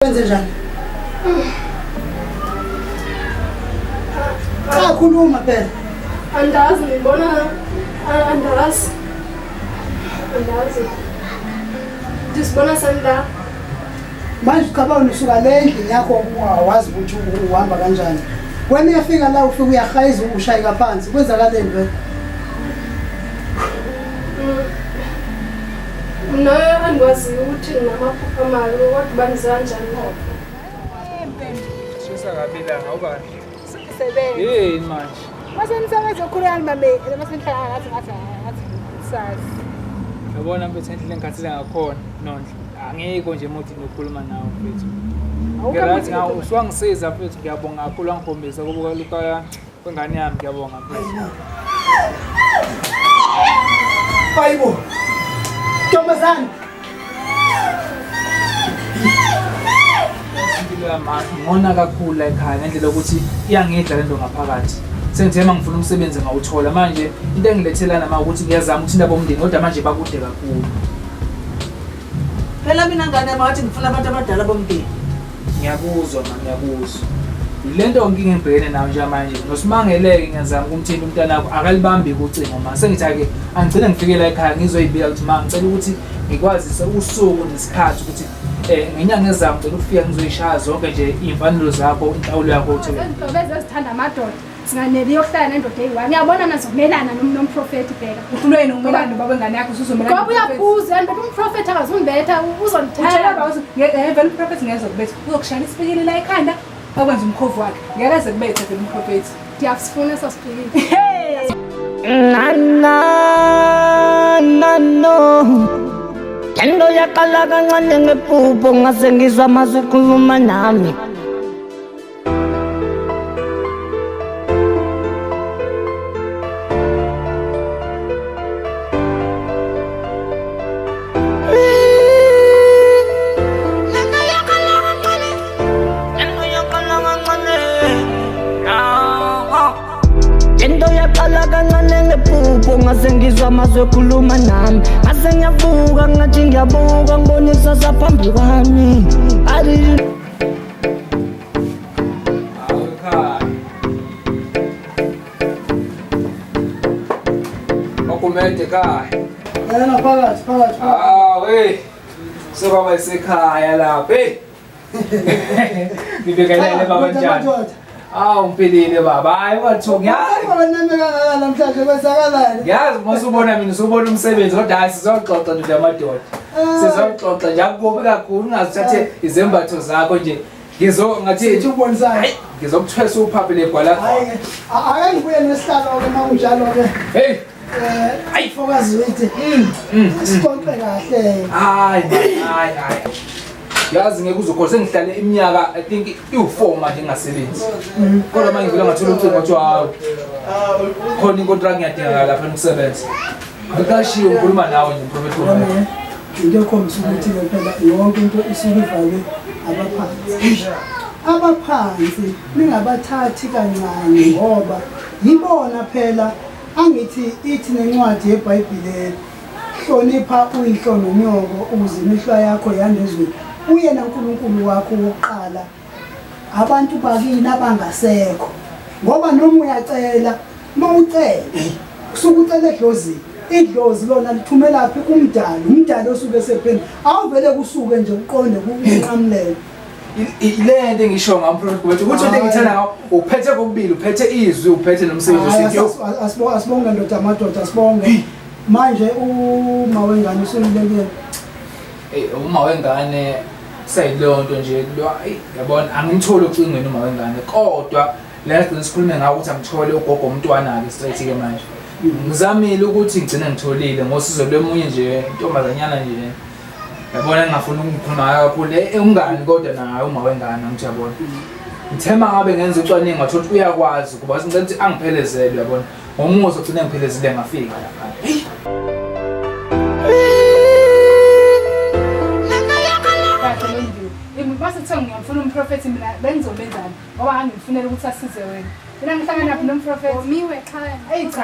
Wenze njani? Khuluma phela. Andazi ngibona andazi. Ndisibona sanda. Manje ucabanga usuka le endlini yakho awazi ukuthi uhamba kanjani. Wena uyafika la ufika uyahayiza ushayeka phansi. Kwenzakaleni vele? Mina andiwazi ukuthi ngamaphupha amalo kodwa baniza kanjani lapho. Shisa kabi la ngawubani? Sisebenza. Yini manje? Masengisebenza okhulana mame, masenhlala ngathi sazi. Yabona mfethu endlini engikhathile ngakhona nondla. Angiko nje emothi nokukhuluma nawe mfethu. Ngiyalazi ngawo uswangisiza mfethu ngiyabonga kakhulu angikhombisa kubuka luka kwengane yami ngiyabonga mfethu. Hayibo. Ntombazane. Ngona kakhulu la ekhaya ngendlela ukuthi iyangidla lento ngaphakathi. Sengithe mangifuna umsebenzi ngawuthola manje into engilethelana ma ukuthi ngiyazama ukuthi indaba omndeni kodwa manje bakude kakhulu. Phela mina ngane mathi ngifuna abantu abadala bomndeni. Ngiyakuzwa mama ngiyakuzwa. Lento ngingibhekene nayo nje manje nosimangeleke ngiyazama ukumthinta umntanakho akalibambi kucingo manje sengithi ake angigcine ngifike la ekhaya ngizoyibika ukuthi mama ngicela ukuthi ngikwazise usuku nesikhathi ukuthi ngenyanga ezami ngicela ukufika ngizoyishaya zonke nje imfanelo zakho inhlawulo yakho uthele. Beze sithanda amadoda. Singaneli yokuhlala nendoda eyi-1. Ngiyabona nazokumelana nomprofeti bheka. Uhlulweni umelane baba ngane yakho usuzomelana. Ngoba uyaphuza and umprofeti akazungibetha uzondithela. Vele umprofeti ngezokubetha. Uzokushaya isipikile la ekhanda akwenza umkhovu wakhe. Ngeke aze kubethe vele umprofeti. Ndiyasifuna esasipikile. Hey! No. Kendo yaqala kancane ngephupho ngase ngizwa amazwi ekhuluma nami. Ngase ngizwa amazwi ekhuluma nami ngase ngiyabuka ngathi ngiyabuka ngibonisa saphambi kwami Okumende ekhaya. Yena phakathi. We. Soba esekhaya lapha. Hey. Ngibhekelele baba njani? Ungiphelile baba. Hayi wathuka. Namhlanje kwesakalani. Yazi masubona mina usubona umsebenzi kodwa hayi sizoxoxa nje amadoda. Sizoxoxa nje akubi kakhulu ungazithathe izembatho zakho nje. Ngathi ubonisa. Ngizokuthwesa uphaphi legwala. Ake ngibuye nesihlalo ke mawunjalo ke. Hey. Hayi fokazi wethi. Siqoqe kahle. Hayi. Yazi ngeke uzokhola sengihlale iminyaka I think i4 manje ngingasebenzi. Kodwa manje ngivela ngathola ucingo ukuthi hawo. Khona inkontract ngiyadingakala lapha emsebenzi. Ngikashiyo ukukhuluma nawe nje mprofeti wami. Ngiyakhombisa ukuthi phela yonke into isukuvale abaphansi. Abaphansi ningabathathi kancane ngoba yibona phela angithi ithi nencwadi yeBhayibheli hlonipha uyihlo nonyoko ukuze imihla yakho yandezwe uyena uNkulunkulu wakho wokuqala abantu bakini abangasekho ngoba noma uyacela mawucela kusuka ucela idlozi lona lithumela phi umdali osuke esepheni awuvele kusuke nje uqonde kunqamlele ile nto engisho ngamprofeti wethu ukuthi into engithanda ngawo uphethe kokubili uphethe izwi uphethe nomsebenzi wethu asibonge ndoda amadoda asibonge manje uma wengane usululekile uma wengane sayilo nto nje yabona angimtholi ucingweni uma wengane kodwa la sigcina sikhulume ngawo ukuthi angithole ugogo umntwana ke straight ke manje ngizamile ukuthi ngigcine ngitholile ngosizo lwemunye nje intombazanyana nje yabona ngingafuna ukukhuluma kakhulu ungani kodwa naye uma wengane ngithi yabona ngithema ngabe ngenza ucwaningo ngathola ukuthi uyakwazi kuba ngicela ukuthi angiphelezele yabona ngomuso ugcine ngiphelezile ngafika lapha Mase kuthiwa ngiyamfuna umprofeti mina bengizobenzani ngoba ngangifunela ukuthi asize wena. Mina ngihlangana naphi nomprofeti? Omiwe ekhaya. Eyi cha.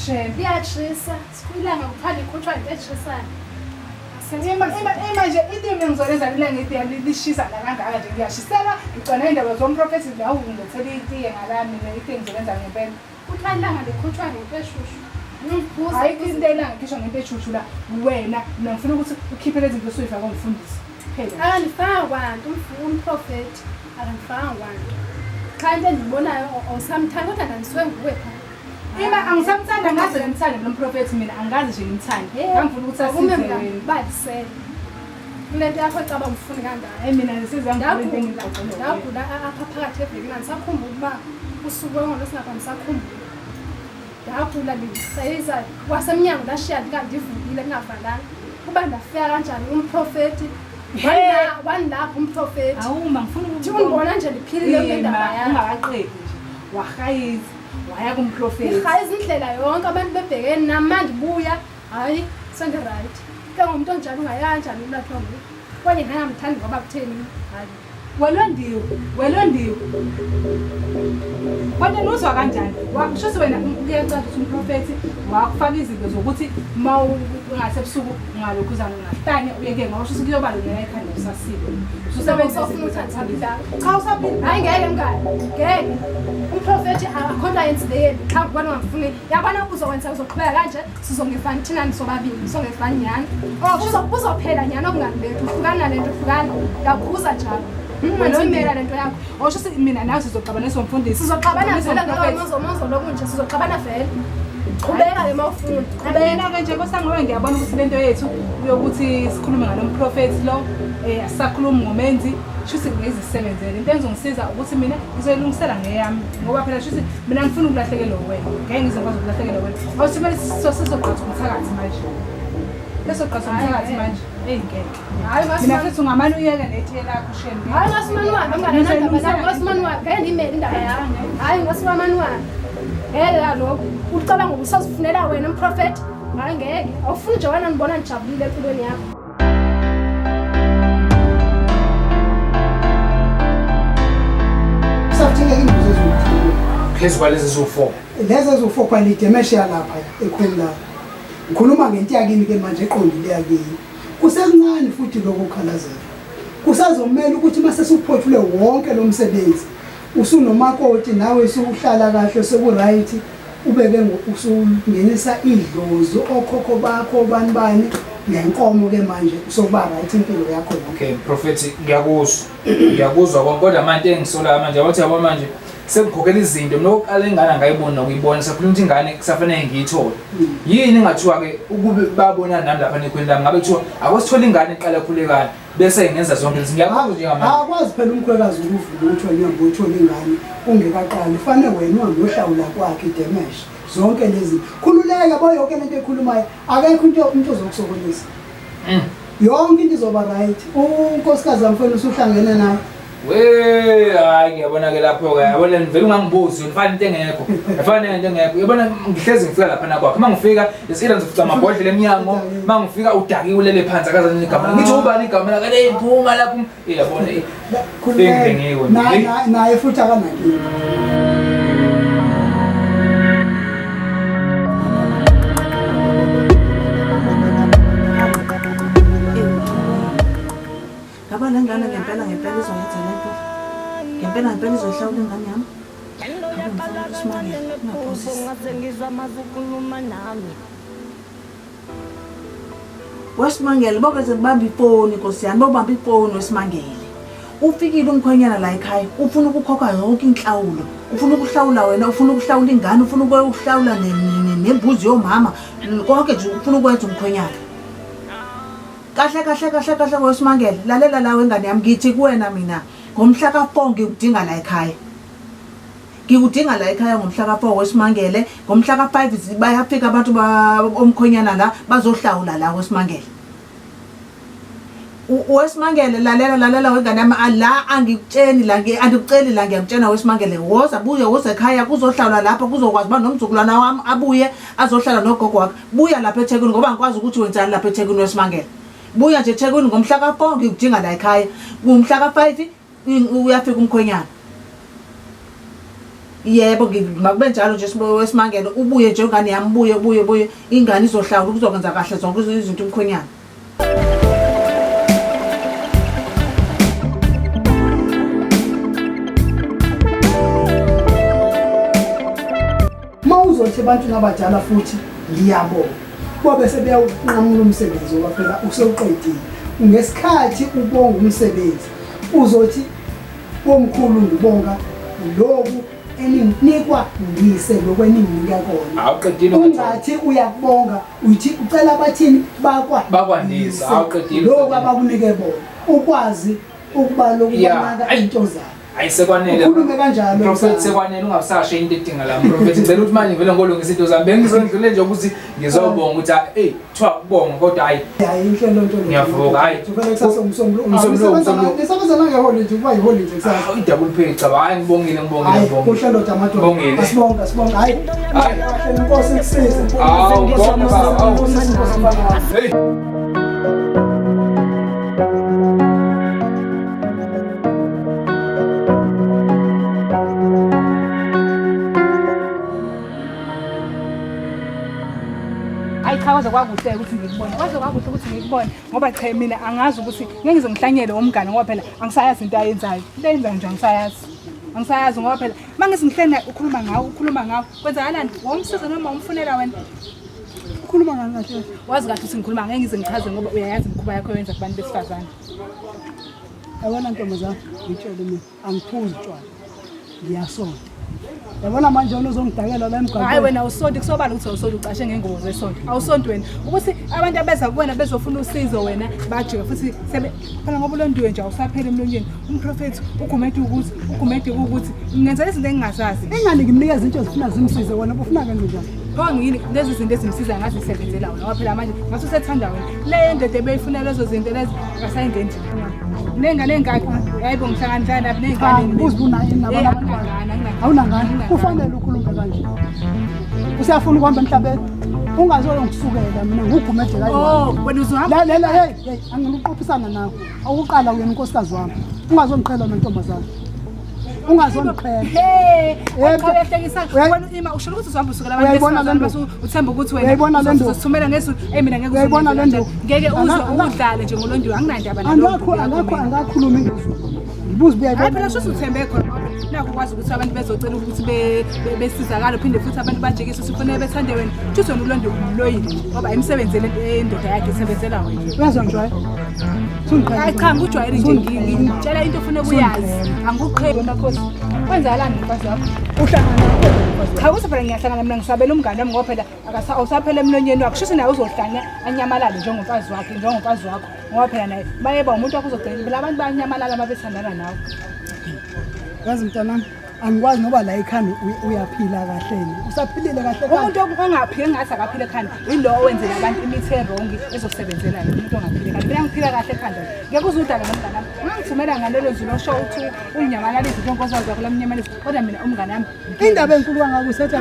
Shem. Liyatshisa. Sikhulanga kuphela ikhutshwa into eshisayo. Manje into engizolenza mina ngithi lishisa la kangaka nje ngiyashisela ngicona indaba zomprofeti la ungilethele itiye ngalami into engizolenza ngempela. Uthandanga likhutshwa ngempeshushu. Hayi into elanga ngisho ngento eshushu la wena mina ngifuna ukuthi ukhiphe lezi zinto soyifaka ngumfundisi. Phela. Akanifanga kwantu umprofeti. Akanifanga kwantu. Cha into endibonayo awusamthanda kodwa ndanisuwe nguwe pha. Angisamthanda ngaze ngimthande lo mprofeti mina angazi nje ngimthande. Ngangifuna ukuthi asize wena. Balisele. Kulento yakho ecaba ngifuni kangaka. Mina ngisiza ngifuna into engizagcina. Ngakula apha phakathi evekini angisakhumbula ukuba usuku ngolosingapha ngisakhumbula. Ngakula lisayisa kwasemnyango lashiya likandivukile kungavalanga. Kuba ndafika kanjani umprofeti? Wanilapha umprofeti. Awuma ngifuna ukuthi ungibona nje liphilile ngendaba yakho. Ungaqedi nje. Wahayiza waya kumprofeti. Ihayiza indlela yonke abantu bebhekene nami manje buya. Hayi sende right. Ke ngomuntu onjalo ungayanjani ulapha ngoku. Kwanye ngangamthandi ngoba kutheni? Hayi. Welondiwe. Kodwa nuzwa kanjani? Wakusho wena uyacela ukuthi umprofeti wakufaka izinto zokuthi ungasebusuku ungalokhuza ngahlanye uyeke ngawusho ukuthi kuyoba lona ekhanda usasile. Usebenza ufuna uthatha cha usabili. Hayi ngeke mngani. Ngeke. Umprofeti akhona yenze leyo. Cha kubona ngifuni. Yabona uzokwenza uzoqhubeka kanje sizongefani thina nisobabili. Sizongefani nyani. Uzophela nyani okungani bethu. Uhlukana lento uhlukana. Yakhuza njalo. Welondimela lento yakho. Osho sithi mina nawe sizoxabana somfundisi. Sizoxabana vele ngomozo lokunje sizoxabana vele. Qhubeka ke mawufuna. Qhubeka ke nje kosangowe ngiyabona ukuthi lento yethu uyokuthi sikhulume ngalo mprofeti lo asisakhulumi ngomenzi shuthi ngizisebenzele into engizongisiza ukuthi mina ngizoyilungisela ngeyami ngoba phela shuthi mina ngifuna ukulahlekelwa wena ngeke ngizokwazi ukulahlekelwa wena awusimele sizoqhatha umthakathi manje leso qhatha umthakathi manje ngeke hayi mina futhi ungamane uyeke netiye lakho sheni hayi ngasimani wami nginganandaba ngasimani wami ngeke ngimele indaba yami hayi ngasimani wami ngeke lokho ucabanga ukusazifunela wena umprofeti hayi ngeke awufuni nje wena ngibona nijabulile empilweni yakho. Phezulu kwalezi zo4 lezi zo4 kwalide meshiya lapha ekhweni la ngikhuluma ngento yakini ke manje eqondile yakini kusekuncane futhi lokho khalazela kusazomela ukuthi mase suphothule wonke lo msebenzi usunomakoti nawe usuhlala kahle sekuright ubeke usungenisa idlozi okhokho bakho bani ngenkomo ke manje usokuba right impilo yakho. Okay prophet ngiyakuzwa kodwa manje engisola manje wathi yabo manje sekukhokhela izinto mina oqala ingane ngayibona nokuyibona sakhuluma ukuthi ingane kusafanele ngiyithole yini engathiwa ke ukube babona nami lapha nekhweni lami ngabe kuthiwa akwasithola ingane eqala khulekana bese ngenza zonke lezi ngiyakwazi nje ngamanje akwazi phela umkhwekazi ukuvula ukuthi wena uyambothola ingane ungekaqali fanele wena uhambe ohlawula kwakhe idemeshe zonke lezi khululeka boyonke lento ekhulumayo akekho umuntu ozokusokolisa yonke into izoba right unkosikazi wamfana usuhlangene naye hayi ngiyabona ke lapho ke yabona vele ungangibuzi ufana into engekho efana into engekho yabona ngihlezi ngifika lapha nakwakho mangifika isira ngizofuca amabhodlela eminyango mangifika udaki ulele phansi akazani igama ngithi ubani igama la kale iphuma lapho yabona khululeka naye futhi akanaki Ngane ngempela izoyenza lento. Ngempela izohlawula ingane yami. Wesimangele bokeze ngibamba ifoni Nkosi yami bobamba ifoni Wesimangele. Ufikile umkhwenyana la ekhaya ufuna ukukhokha yonke inhlawulo. Ufuna ukuhlawula wena, ufuna ukuhlawula ingane, ufuna ukuhlawula nembuzi yomama. Konke nje ufuna ukwenza umkhwenyana. Kahle Wesimangele lalela la wengane yami ngithi kuwena mina ngomhla ka4 ngikudinga la ekhaya. Ngikudinga la ekhaya ngomhla ka4 Wesimangele ngomhla ka5 bayafika abantu omkhonyana la bazohlawula la Wesimangele. Wesimangele lalela wengane yami ala angikutsheni la andikuceli la ngiyakutshena Wesimangele woza buye woza ekhaya kuzohlawula lapha kuzokwazi ba nomzukulwana wami abuye azohlala nogogo wakhe buya lapha eThekwini ngoba ngikwazi ukuthi wenzani lapha eThekwini Wesimangele. Buya nje eThekwini ngomhla ka4 ngikudinga la ekhaya ngomhla ka5 uyafika umkhonyana. Yebo ngakube njalo nje Wesimangele ubuye nje ngane yami buye ingane izohlawula kuzokwenza kahle zonke izinto umkhonyana. ebantwini abadala futhi ngiyabonga bobe sebeyawunqamula umsebenzi ngoba phela usewuqedile ngesikhathi ubonga umsebenzi uzothi bomkhulu ngibonga lokhu eninginikwa ngise lokweninginika kona awuqedile ungathi uyakubonga uthi ucela abathini bakwandisa awuqedile lokho abakunike bona ukwazi ukuba lokubanaka into zabo ayisekwanele ukhulume kanjalo prophet sekwanele ungabusashe into edinga la prophet ngicela ukuthi manje vele ngolungisa into zami bengizondlule nje ukuthi ngizobonga ukuthi hey kuthiwa kubonga kodwa hayi inhlelo nto ngiyavuka hayi uvele kusasa umsomlo ngeholi nje kuba iholi nje kusasa i-double pay cha hayi ngibongile kuhlelo damato Ngibongile. asibonga hayi kahle inkosi ikusize awu hey Cha waze kwakuhle ukuthi ngikubone. Waze kwakuhle ukuthi ngikubone ngoba cha mina angazi ukuthi ngeke ngize ngihlanyele umngane ngoba phela angisayazi into ayenzayo. Into ayenzayo nje angisayazi. Angisayazi ngoba phela mangisi ngihlena ukhuluma ngawo kwenzakalani? Womsiza noma umfunela wena? ukhuluma ngani kahle Wazi kahle ukuthi ngikhuluma ngeke ngize ngichaze ngoba uyayazi imikhuba yakho yenza kubantu besifazane. yabona ntombazana ngitshele mina angiphuzi utshwala ngiyasonta yabona manje wena uzongidakela la emgaqweni Hayi wena usonto kusobala ukuthi awusonto ucashe ngengubo zesonto. Awusonto wena. Ukuthi abantu abeza kubona bezofuna usizo wena bajike futhi sebe phela ngoba ulondiwe nje awusaphele emlonyeni. Umprofeti ugumede ukuthi ngenza izinto engingazazi. engani ngimnikeza into ezifuna zimsize wena ufuna kanjani njani Pho ngini lezi zinto ezimsiza ngazi isebenzela wena ngoba phela manje ngathi usethanda wena. Le ndoda ebeyifunela lezo zinto lezi ngasayingendi. Nengane engakho hayibo ngihlanganisa lapha nengane. uzibuna yini nabona abantwana awunangani kufanele ukhulume kanje usiyafuna ukuhamba emhlabeni ungazoyongisukela mina ngugumede la Oh wena uzohamba lalela hey angiluqophisana nawe awuqala uyena unkosikazi wami ungazongiqhela nontombazana ungazongiqhela Ehlekisa wena ima usho ukuthi uzohamba usukela abantu besifazane uthemba ukuthi wena uzosithumela ngezulu mina ngeke uyayibona le nto ngeke uzwe udlale nje ngolondiwe anginandaba angakhuluma ingizulu ngibuza hayi phela uyayibona sho uthembe khona nakho kwazi ukuthi abantu bezocela ukuthi besizakala phinde futhi abantu bajikise sifunele bethande wena futhi wena ulondiwe umloyile ngoba ayimsebenzele endoda yakhe isebenzela wena uyazwa njalo hayi cha ngujwayele nje ngitshela into ofuna ukuyazi angikuqheli makhosi kwenzakalani ngempasi yakho uhlangana cha kusephela ngiyahlangana mina ngisabela umngane wami ngoba phela awusaphela emlonyeni wakho shuthi naye uzohlanya anyamalale njengomfazi wakho ngoba phela naye bayeba umuntu wakho uzogcina phela abantu bayanyamalala mabethandana nawe yazi mntanami angikwazi ngoba la ekhanda uyaphila kahle usaphilile kahle umuntu ongaphili ngathi akaphile ekhanda yilo owenzela abantu imithi erongi ezosebenzela yena umuntu ongaphile ekhanda mina ngiphila kahle ekhanda ngeke uzudala nomngane wami ngangithumela ngalelo zulu osho ukuthi unyamalalize njengoba wakho lamnyamalisa kodwa mina umngane wami indaba enkulu kangakusetha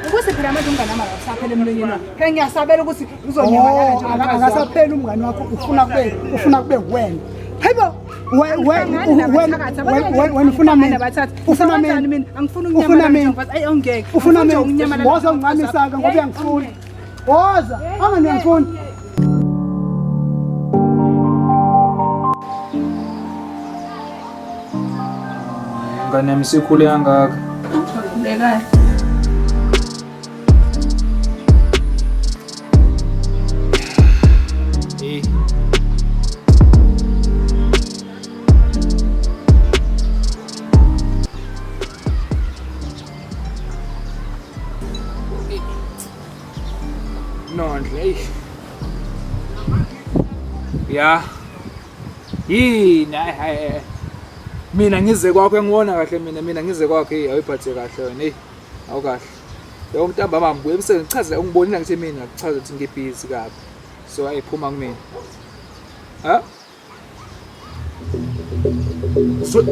ukuthi phela manje umngane wami akasaphela emlonyeni wakho phela ngiyasabela ukuthi uzonyamalala nje akasaphela umngane wakho ufuna kube wena hayibo wena ufuna mina angifuni ukunyamalala ayi ongeke ufuna mina woza ungincamisaka ngoba uyangifuna woza angani uyangifuna ngane yami sikhule kangaka lekani Nondle ya yini hayi mina ngize kwakho engibona kahle mina ngize kwakho awuyiphathe kahle wena awukahle lo mntamba mama buye ngichaze ungibonile ngithi mina ngichaze ukuthi ngibhizi kabi so ayiphuma kumina ha so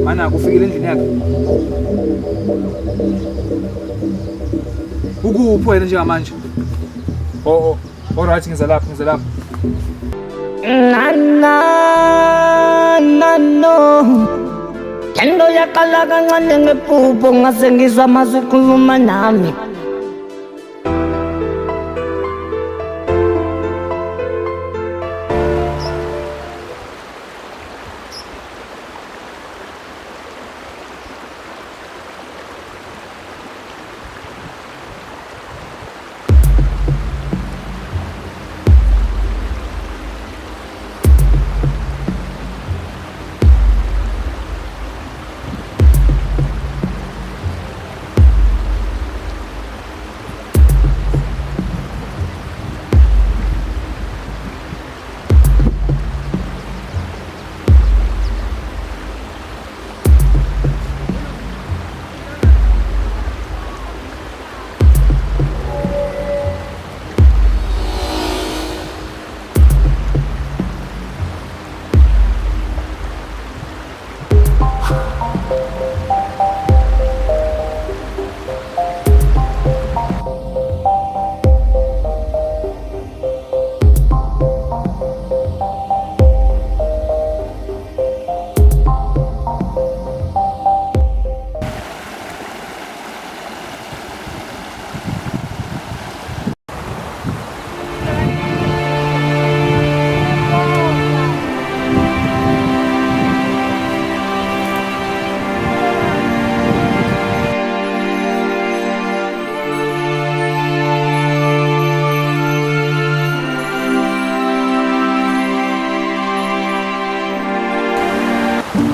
mana kufikile endlini yakhe ukuphi wena njengamanje alright ngiza lapha no Kendo yaqala kancane ngephupho ngase ngizwa amazwi ekhuluma nami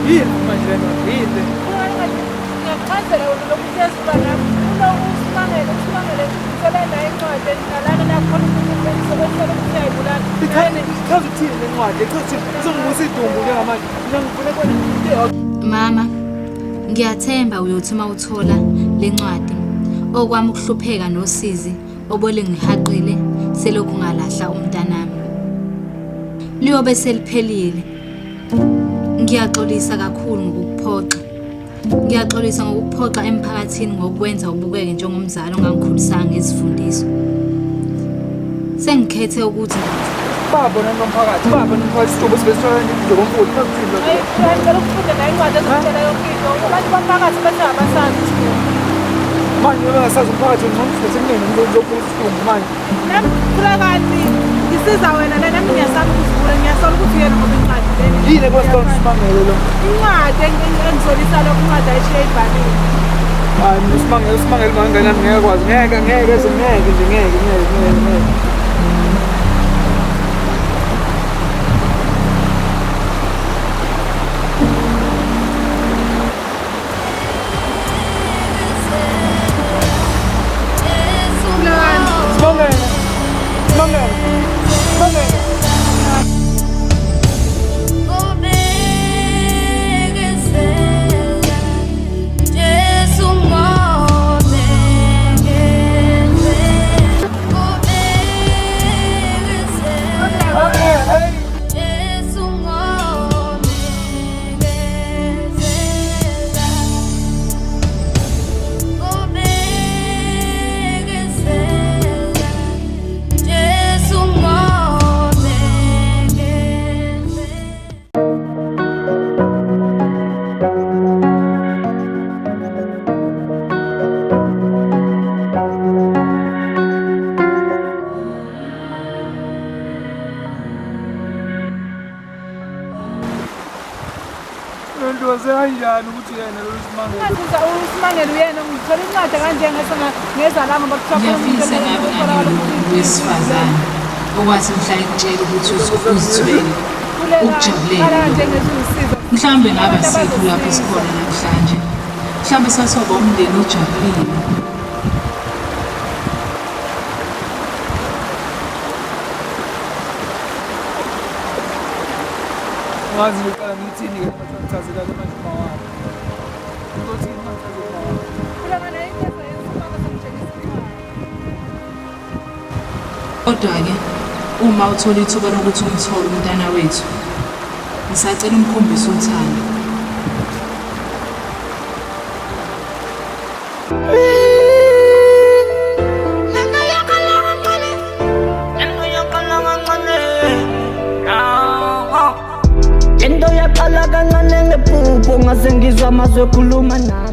Yini manje lena? Yini? Ngiyachazela wena lokuthi esiba nami. Usimangele ngitholela incwadi engiqalana nakhona ukuthi sokwethela ukuthi uyayibulala. Ichaza ukuthini le ncwadi? Ichaza ukuthi sengibusa idumbu njengamanje. Mina ngifuna kona. Mama, ngiyathemba uyothi uma uthola le ncwadi okwami ukuhlupheka nosizi obole ngihaqile selokhu ngalahla umntanami. Liyobe seliphelile. Ngiyaxolisa kakhulu ngokuphoxa. Ngiyaxolisa ngokuphoxa emphakathini ngokwenza ubukeke njengomzali ongangikhulisanga ngezifundiso. Sengikhethe ukuthi babona nomphakathi, babona nomphakathi isitubo sibesithola nje komfulu. Kuthini lokho? Ngicela ukufunda la incwadi ezokutshela yonke into. Abantu bomphakathi bathi abasazi isitubo. Manje bengasazi umphakathi ngcono sesemnene ngizofuna isitubo manje. Nami khula kanti ngisiza wena la nami ngiyasaba ukuzivula ngiyasola ukuthi yena ngoba incwadi lena. Yini kwesitolo simangele lo? Incwadi engisolisa lokho incwadi ayishiye ibhalile. Hayi usimangele mangane ngeke kwazi. Ngeke ngeke. Kanjani ukuthi yena lo Simangele? Usimangele uyena ngithola incwadi kanje ngeza lami ngiyafisa ngabe ngalomuntu wesifazane okwathi mhla ekutshela ukuthi uzithwele ukujabulela. Mhlawumbe ngaba sikho lapho sikhona namhlanje. Mhlawumbe sasoba umndeni ojabulile. Ngazi uqala ngithini ke manje ngicazela le manje mawami. Ngothini manje mawami? Kodwa-ke uma uthola ithuba lokuthi umthole umntana wethu, ngisacela umkhombise uthando. Into yaqala kancane ngephupho ngase ngizwa amazwi ekhuluma nami.